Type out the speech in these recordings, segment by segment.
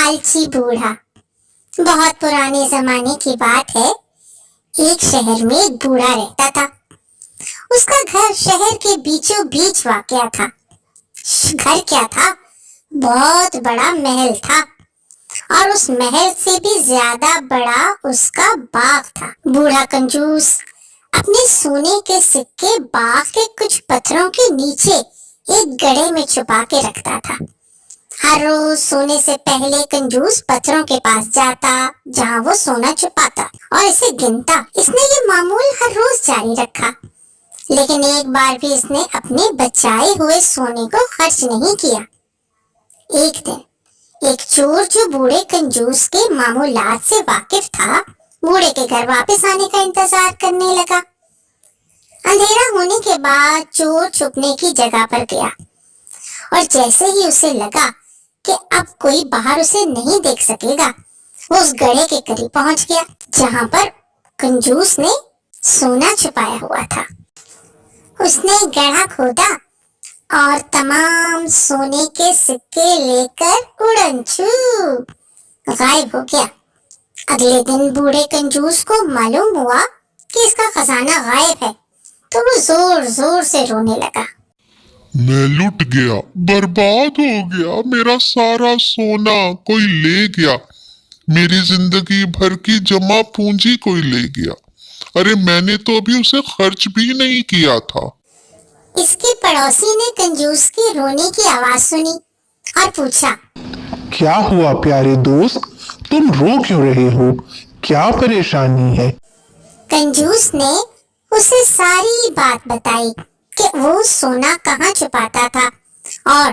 लालची बूढ़ा। बहुत पुराने जमाने की बात है। एक शहर में एक बूढ़ा रहता था। उसका घर शहर के बीचों बीच वाक़या था। घर क्या था, बहुत बड़ा महल था और उस महल से भी ज्यादा बड़ा उसका बाग था। बूढ़ा कंजूस अपने सोने के सिक्के बाग के कुछ पत्थरों के नीचे एक गड्ढे में छुपा के रखता था। हर रोज सोने से पहले कंजूस पत्थरों के पास जाता जहाँ वो सोना छुपाता और इसे गिनता। इसने ये मामूल हर रोज जारी रखा, लेकिन एक बार भी इसने अपने बचाए हुए सोने को खर्च नहीं किया। एक दिन एक चोर जो बूढ़े कंजूस के मामूलात से वाकिफ था, बूढ़े के घर वापस आने का इंतजार करने लगा। अंधेरा होने के बाद चोर छुपने की जगह पर गया और जैसे ही उसे लगा कि अब कोई बाहर उसे नहीं देख सकेगा, वो उस गड्ढे के करीब पहुंच गया जहां पर कंजूस ने सोना छुपाया हुआ था। उसने गड्ढा खोदा और तमाम सोने के सिक्के लेकर उड़न छू गायब हो गया। अगले दिन बूढ़े कंजूस को मालूम हुआ कि इसका खजाना गायब है, तो वो जोर जोर से रोने लगा। मैं लुट गया, बर्बाद हो गया, मेरा सारा सोना कोई ले गया, मेरी जिंदगी भर की जमा पूंजी कोई ले गया। अरे मैंने तो अभी उसे खर्च भी नहीं किया था। इसके पड़ोसी ने कंजूस की रोने की आवाज सुनी और पूछा, क्या हुआ प्यारे दोस्त, तुम रो क्यों रहे हो? क्या परेशानी है? कंजूस ने उसे सारी बात बताई कि वो सोना कहाँ छुपाता था और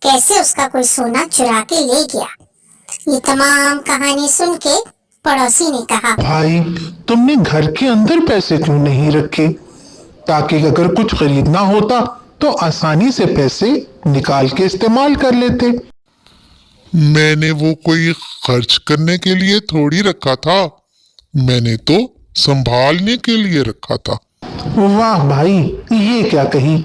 कैसे उसका कोई सोना चुरा के ले गया। ये तमाम कहानी सुन के पड़ोसी ने कहा, भाई तुमने घर के अंदर पैसे क्यों नहीं रखे, ताकि अगर कुछ खरीदना होता तो आसानी से पैसे निकाल के इस्तेमाल कर लेते। मैंने वो कोई खर्च करने के लिए थोड़ी रखा था, मैंने तो संभालने के लिए रखा था। वाह भाई, ये क्या कही।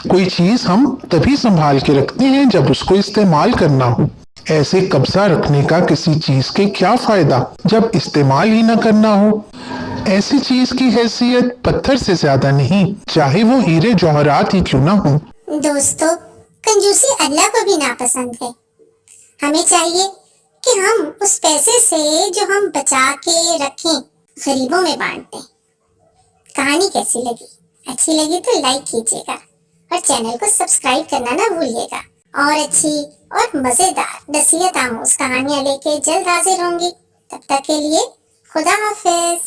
कोई चीज हम तभी संभाल के रखते हैं जब उसको इस्तेमाल करना हो। ऐसे कब्जा रखने का किसी चीज के क्या फायदा जब इस्तेमाल ही न करना हो। ऐसी चीज की हैसियत पत्थर से ज्यादा नहीं, चाहे वो हीरे जवाहरात ही क्यों ना हो। दोस्तों, कंजूसी अल्लाह को भी नापसंद है। हमें चाहिए कि हम उस पैसे से जो हम बचा के रखें गरीबों में बांट दें। कहानी कैसी लगी? अच्छी लगी तो लाइक कीजिएगा और चैनल को सब्सक्राइब करना ना भूलिएगा। और अच्छी और मजेदार नसीहत आमोज कहानियां लेके जल्द हाजिर होंगी। तब तक के लिए खुदा हाफिज।